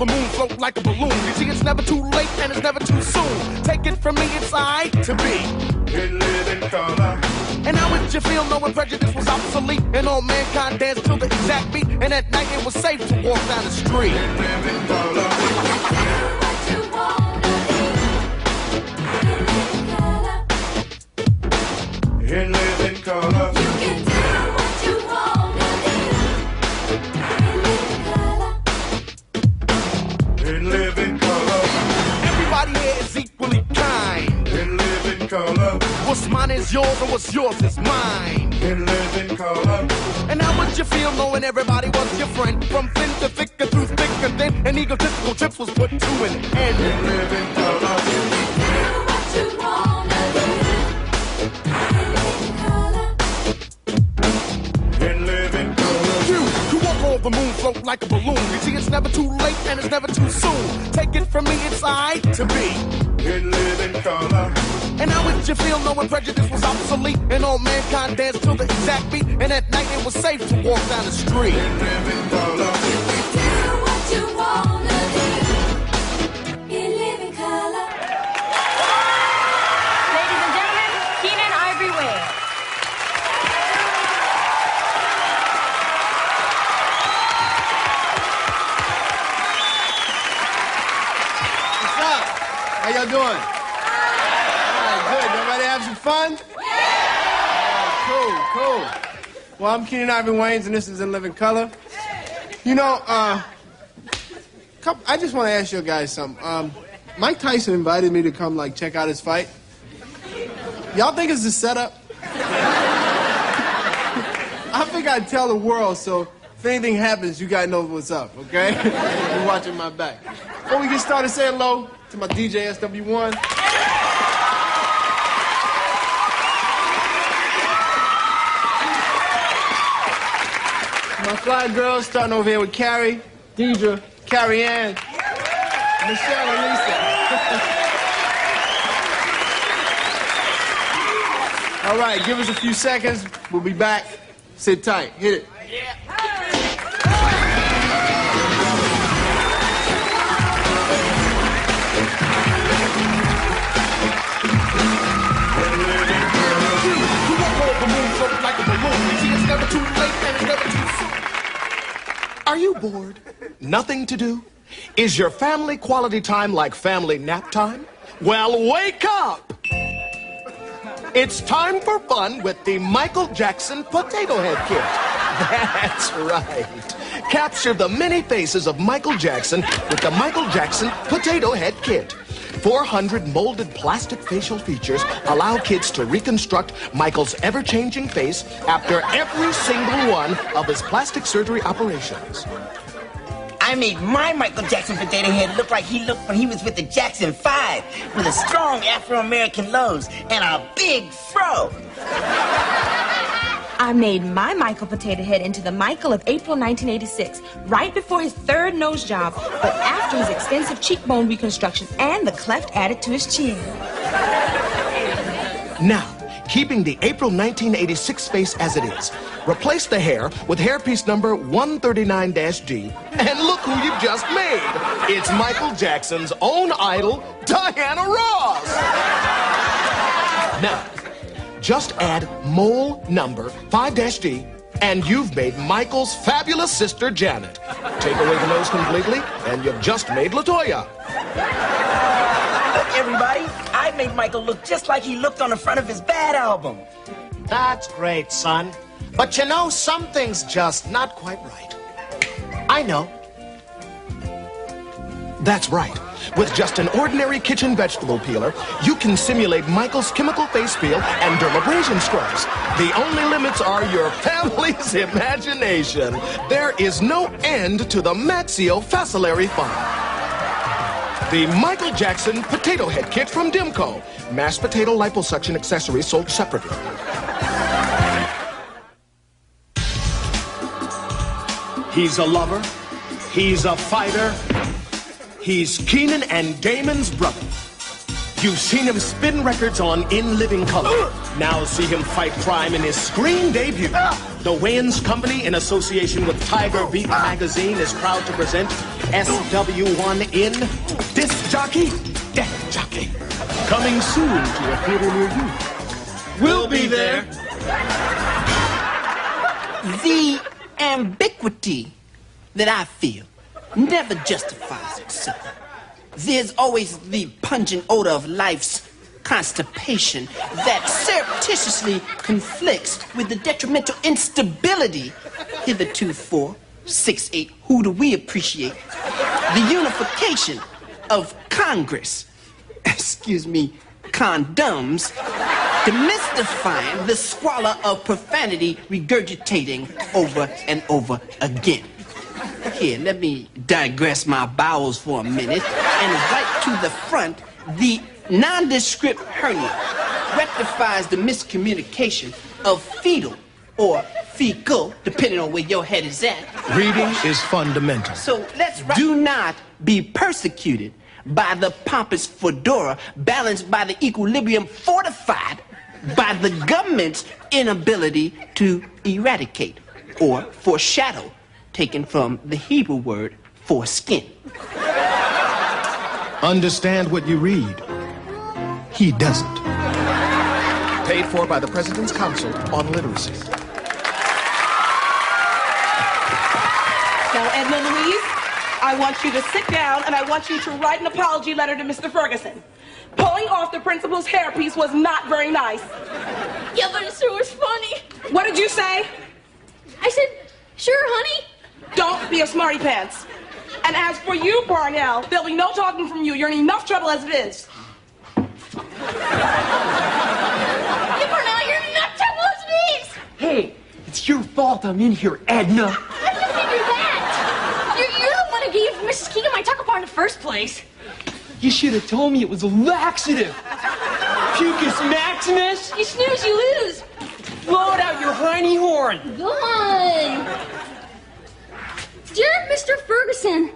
the moon, float like a balloon. You see, it's never too late and it's never too soon. Take it from me, it's alright to be in living color. And how would you feel knowing prejudice was obsolete and all mankind danced to the exact beat? And at night it was safe to walk down the street in living color. In living color. You can do what you want to do. In living color. Everybody here is equally kind. In living color. What's mine is yours and what's yours is mine. In living color. And how would you feel knowing everybody was your friend? From thin to thick and through thick and thin. And egotistical trips was put to an end. In living color. You can do what you want to do. The moon float like a balloon. You see, it's never too late and it's never too soon. Take it from me, it's alright to be in living color. And how would you feel knowing prejudice was obsolete and all mankind danced to the exact beat? And at night it was safe to walk down the street in living color. You can do what you wanna do in living color. Ladies and gentlemen, Keenan Ivory Wayans. How y'all doing? All right, good. Y'all ready to have some fun? Yeah! Cool. Well, I'm Keenan Ivory Wayans, and this is In Living Color. You know, I just want to ask you guys something. Mike Tyson invited me to come, check out his fight. Y'all think it's a setup? I think I'd tell the world, so if anything happens, you guys know what's up, okay? You're watching my back. Before we get started, say hello to my DJ, S01. My fly girls, starting over here with Carrie, Deidre, Carrie Ann, Michelle, and Lisa. All right, give us a few seconds. We'll be back. Sit tight. Hit it. Yeah. Are you bored? Nothing to do? Is your family quality time like family nap time? Well, wake up! It's time for fun with the Michael Jackson Potato Head Kit. That's right. Capture the many faces of Michael Jackson with the Michael Jackson Potato Head Kit. 400 molded plastic facial features allow kids to reconstruct Michael's ever-changing face after every single one of his plastic surgery operations. I made my Michael Jackson potato head look like he looked when he was with the Jackson 5, with a strong Afro-American nose and a big fro. I made my Michael Potato Head into the Michael of April 1986, right before his third nose job, but after his extensive cheekbone reconstruction and the cleft added to his chin. Now, keeping the April 1986 face as it is, replace the hair with hairpiece number 139-D, and look who you've just made. It's Michael Jackson's own idol, Diana Ross. Now, just add mole number 5-D, and you've made Michael's fabulous sister, Janet. Take away the nose completely, and you've just made LaToya. Look, everybody, I made Michael look just like he looked on the front of his Bad album. That's great, son. But you know, something's just not quite right. I know. That's right. With just an ordinary kitchen vegetable peeler, you can simulate Michael's chemical face peel and dermabrasion scrubs. The only limits are your family's imagination. There is no end to the maxillofacillary fun. The Michael Jackson Potato Head Kit from Dimco. Mashed potato liposuction accessories sold separately. He's a lover. He's a fighter. He's Keenan and Damon's brother. You've seen him spin records on In Living Color. Now see him fight crime in his screen debut. The Wayans Company, in association with Tiger Beat magazine, is proud to present s01e10 disc jockey, death jockey. Coming soon to a theater near you. We'll be there. The ambiguity that I feel never justifies itself. There's always the pungent odor of life's constipation that surreptitiously conflicts with the detrimental instability hitherto for 6-8. Who do we appreciate? The unification of Congress, excuse me, condoms, demystifying the squalor of profanity regurgitating over and over again. Here, let me digress my bowels for a minute and right to the front, the nondescript hernia rectifies the miscommunication of fetal or fecal, depending on where your head is at. Reading is fundamental. So do not be persecuted by the pompous fedora balanced by the equilibrium fortified by the government's inability to eradicate or foreshadow, taken from the Hebrew word foreskin. Understand what you read. He doesn't. Paid for by the President's Council on Literacy. Now, Edna Louise, I want you to sit down and I want you to write an apology letter to Mr. Ferguson. Pulling off the principal's hairpiece was not very nice. Yeah, but it sure was funny. What did you say? I said, sure, honey. Don't be a smarty pants. And as for you, Parnell, there'll be no talking from you. You're in enough trouble as it is. Hey, Parnell, you're in enough trouble as it is. Hey, it's your fault I'm in here, Edna. How do you figure that? You're the one who gave Mrs. Keegan my tucker bar in the first place. You should have told me it was a laxative. Pucus maximus? You snooze, you lose. Blow it out your hiney horn. Go on. Dear Mr. Ferguson,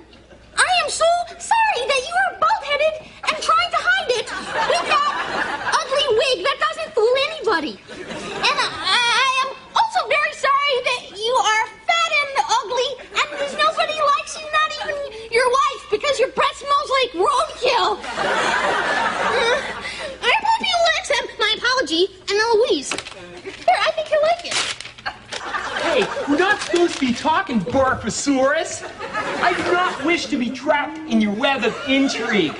I am so sorry that you are bald-headed and trying to hide it with that ugly wig that doesn't fool anybody. And I am also very sorry that you are fat and ugly and nobody likes you, not even your wife, because your breath smells like roadkill. I hope you will accept my apology, and Louise. Here, I think you'll like it. Hey, we're not supposed to be talking, Barfosaurus. I do not wish to be trapped in your web of intrigue.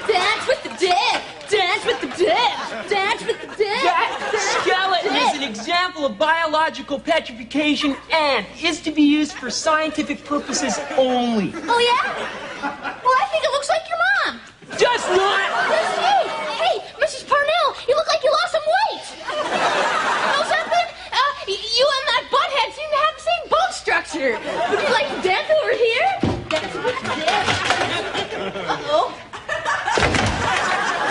Dance with the dead! Dance with the dead! Dance with the dead! That skeleton is an example of biological petrification and is to be used for scientific purposes only. Oh, yeah? Well, I think it looks like your mom. Does not! Yes, you! Hey, Mrs. Parnell, you look like you lost some weight. You know something? You and that butthead seem to have the same bone structure. Would you like to dance over here? Dance with the dead. Uh-oh.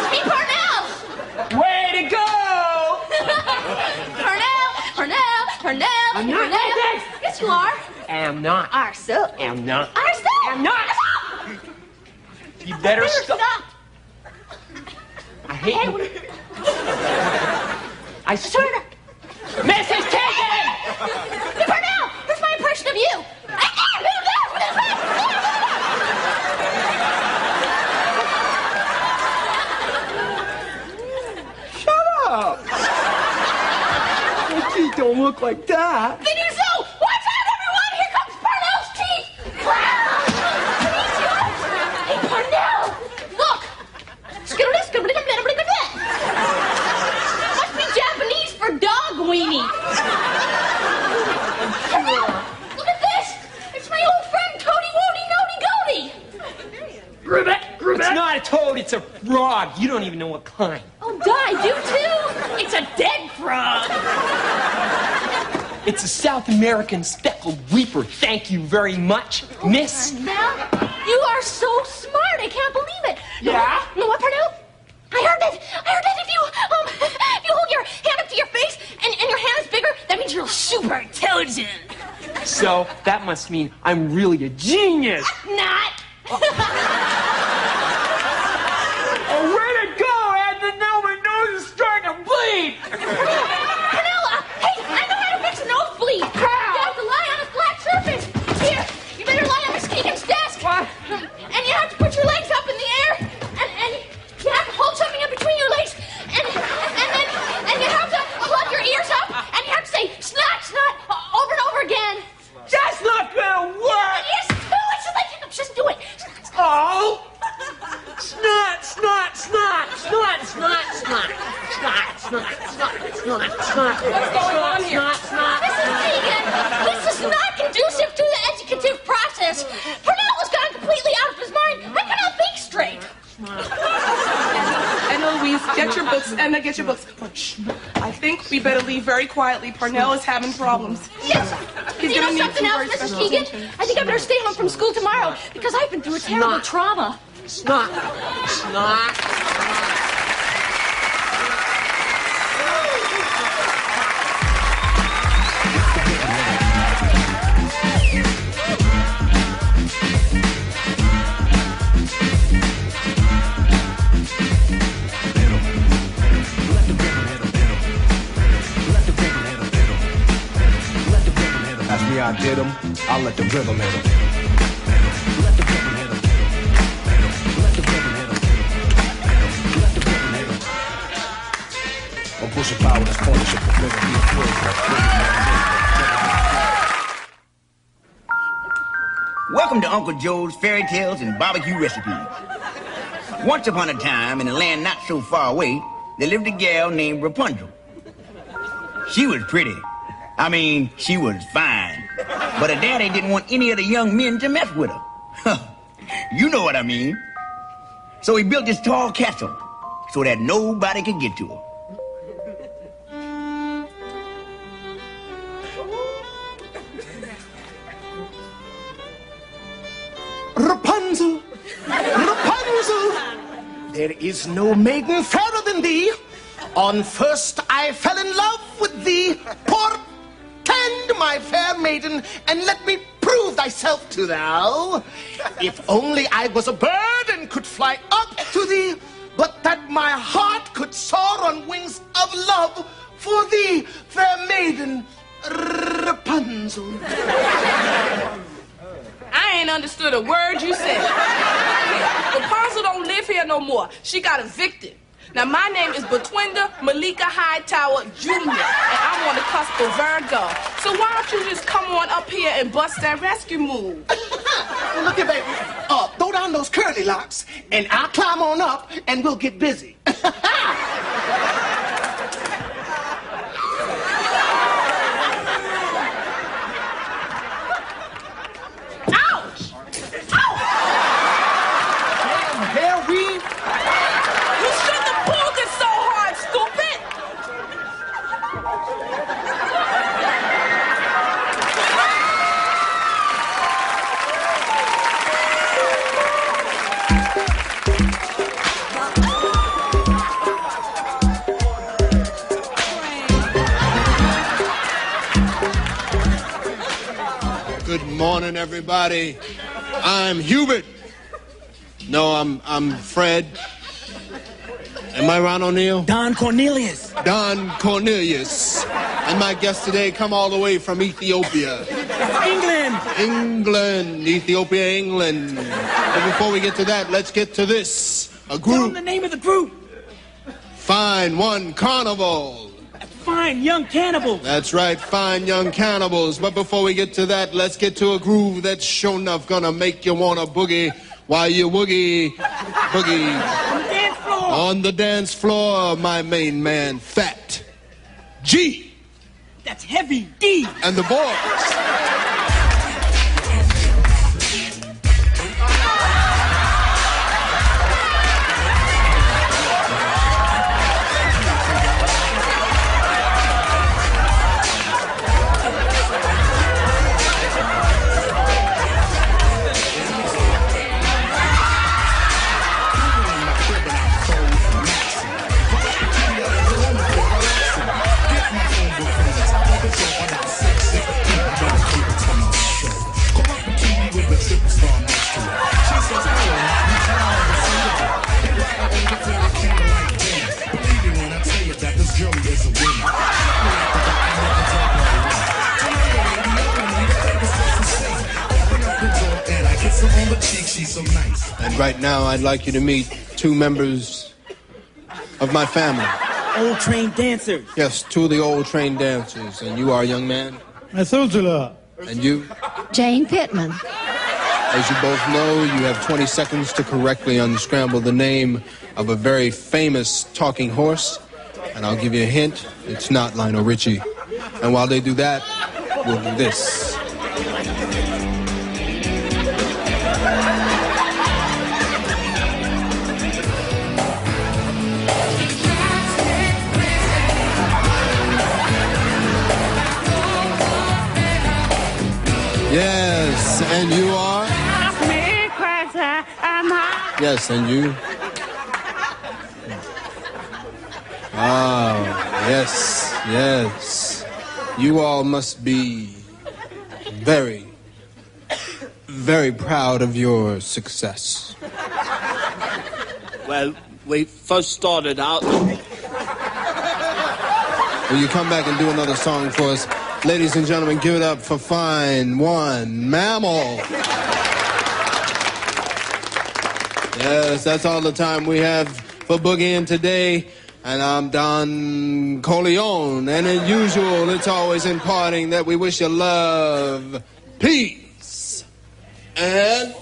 Hey, Parnell! Way to go! Parnell! I'm not Parnell. like this. Yes, you are. Am not. Are so. Am not. Are so. Am not. You better stop. I hate you. I swear. Mrs. Keegan! Hey, Parnell! Here's my impression of you. Shut up! My teeth don't look like that. They do so! Watch out, everyone! Here comes Parnell's teeth! Hey, Parnell! Look! Must be Japanese for dog weenie. Parnell! Look at this! It's my old friend Toady Woody Nody Goody! Gribbet! It's not a toad, it's a frog. You don't even know what kind. Oh, duh, I do too! It's a dead frog! It's a South American speckled reaper. Thank you very much, miss. Parnell, you are so smart. I can't believe it. Yeah? You know what, Parnell? I heard that if you hold your hand up to your face and your hand is bigger, that means you're super intelligent. So that must mean I'm really a genius. Not. Oh, way to go, Edna! Now my nose is starting to bleed. Parnell, hey, I know how to fix a nosebleed. How? You have to lie on a flat surface. Here, What's going on here? Mrs. Keegan, this is not conducive to the educative process. Purnell has gone completely out of his mind. I cannot think straight. Anna Louise, get your books. Anna, get your books. Shh. I think we better leave very quietly. Parnell is having problems. Yes. He's You gonna know need something some else, very Mrs. special Keegan? attention. I think I better stay home from school tomorrow because I've been through a terrible trauma. Snot. Ask me, I did them. I'll let the rhythm hit them. Or push a power that's partnership with rhythm. Be Welcome to Uncle Joe's Fairy Tales and Barbecue Recipes. Once upon a time, in a land not so far away, there lived a gal named Rapunzel. She was pretty. I mean, she was fine. But her daddy didn't want any of the young men to mess with her. You know what I mean. So he built this tall castle so that nobody could get to her. Rapunzel, Rapunzel, there is no maiden fairer than thee. On first I fell in love with thee. Portend, my fair maiden, and let me prove thyself to thou. If only I was a bird and could fly up to thee, but that my heart could soar on wings of love for thee, fair maiden, Rapunzel. I ain't understood a word you said. Rapunzel don't live here no more. She got evicted. Now, my name is Betwinda Malika Hightower Jr., and I'm on the cusp of Virgo. So why don't you just come on up here and bust that rescue move? Well, look here, baby. Throw down those curly locks, and I'll climb on up, and we'll get busy. Good morning, everybody. I'm Hubert. No, I'm Fred. Am I Ron O'Neill? Don Cornelius. Don Cornelius. And my guests today come all the way from Ethiopia. England. England. Ethiopia, England. But before we get to that, let's get to this. A Tell them group. the name of the group. Fine One Carnival. Fine Young Cannibal. That's right, fine young cannibals. But before we get to that, let's get to a groove that's sure enough gonna make you wanna boogie while you boogie. On the dance floor. On the dance floor, my main man, Fat G. That's Heavy D. And the boys. And right now, I'd like you to meet two members of my family. Old trained dancers. Yes, two of the old trained dancers. And you are a young man? Methuselah. And you? Jane Pittman. As you both know, you have 20 seconds to correctly unscramble the name of a very famous talking horse. And I'll give you a hint, it's not Lionel Richie. And while they do that, we'll do this. Yes, and you are? Yes, and you? Oh, yes, yes. You all must be very, very proud of your success. Well, we first started out... Will you come back and do another song for us? Ladies and gentlemen, give it up for Fine One Mammal. Yes, that's all the time we have for Boogieing today. And I'm Don Corleone. And as usual, it's always in parting that we wish you love, peace, and...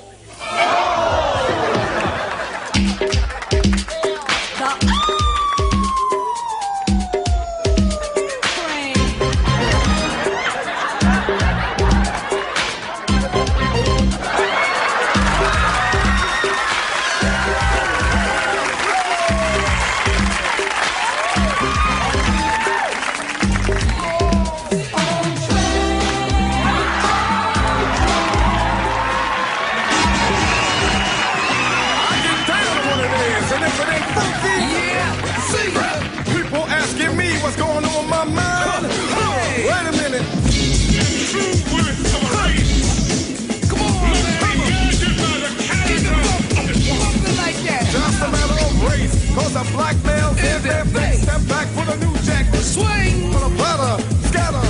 The black males in their face. Step back for the new jack. Swing for the platter. Scatter.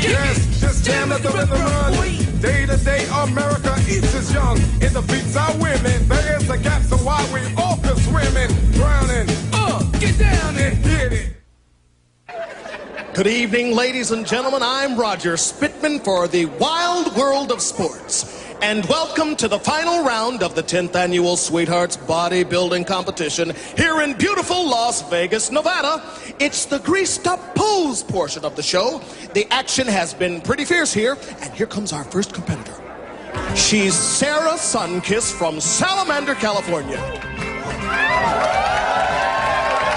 Yes, just jam at the rhythm run. Day to day, America eats its young. In the beats are women. There is a gap, so why we all can swimming, drowning. Get down and get it. Good evening, ladies and gentlemen. I'm Roger Spitman for the Wild World of Sports. And welcome to the final round of the 10th annual Sweethearts Bodybuilding Competition here in beautiful Las Vegas, Nevada. It's the greased up pose portion of the show. The action has been pretty fierce here, and here comes our first competitor. She's Sarah Sunkiss from Salamander, California.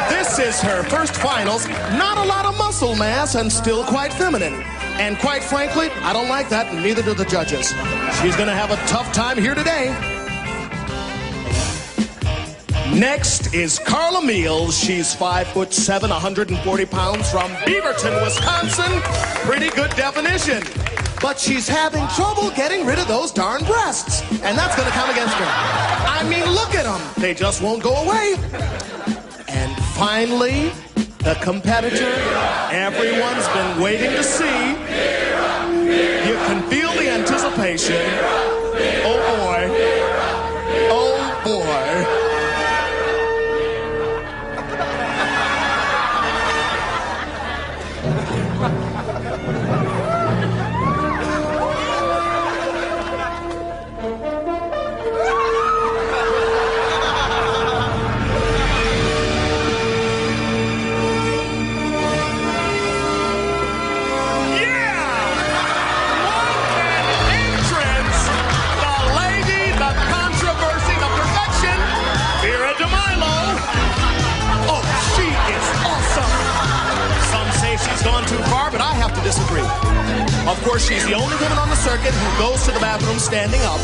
This is her first finals. Not a lot of muscle mass and still quite feminine. And quite frankly, I don't like that, and neither do the judges. She's gonna have a tough time here today. Next is Carla Meals. She's 5'7", 140 pounds from Beaverton, Wisconsin. Pretty good definition. But she's having trouble getting rid of those darn breasts. And that's gonna come against her. I mean, look at them. They just won't go away. And finally, the competitor everyone's been waiting to see. You can feel the anticipation. Oh boy. Oh boy. Gone too far, but I have to disagree. Of course, she's the only woman on the circuit who goes to the bathroom standing up.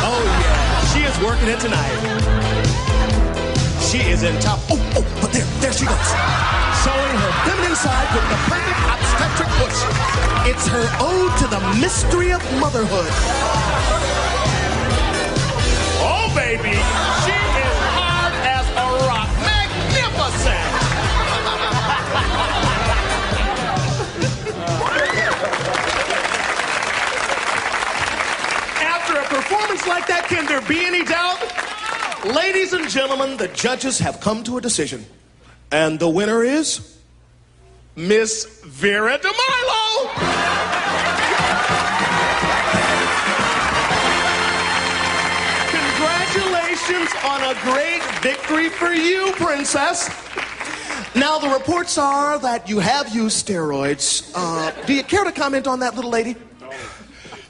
Oh, yeah. She is working it tonight. She is in top. Oh, but there she goes. Showing her feminine side with the perfect obstetric push. It's her ode to the mystery of motherhood. Oh, baby. She is hard as a rock. After a performance like that, can there be any doubt? Ladies and gentlemen, the judges have come to a decision. And the winner is Miss Vera DeMilo. Congratulations. Congratulations on a great victory for you, Princess. Now, the reports are that you have used steroids. Do you care to comment on that, little lady?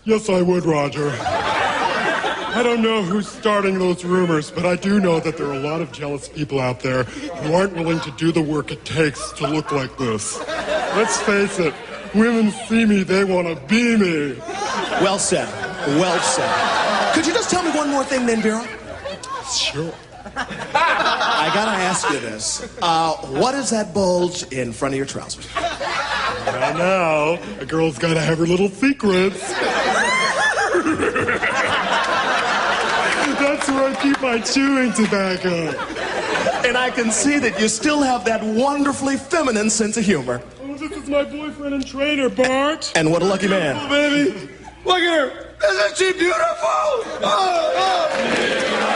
Yes, I would, Roger. I don't know who's starting those rumors, but I do know that there are a lot of jealous people out there who aren't willing to do the work it takes to look like this. Let's face it, women see me, they want to be me. Well said. Well said. Could you just tell me one more thing then, Vera? Sure. I gotta ask you this. What is that bulge in front of your trousers? I know. A girl's gotta have her little secrets. That's where I keep my chewing tobacco. And I can see that you still have that wonderfully feminine sense of humor. Oh, this is my boyfriend and trainer, Bart. And what a lucky man. Oh, baby. Look at her. Isn't she beautiful? Oh, oh.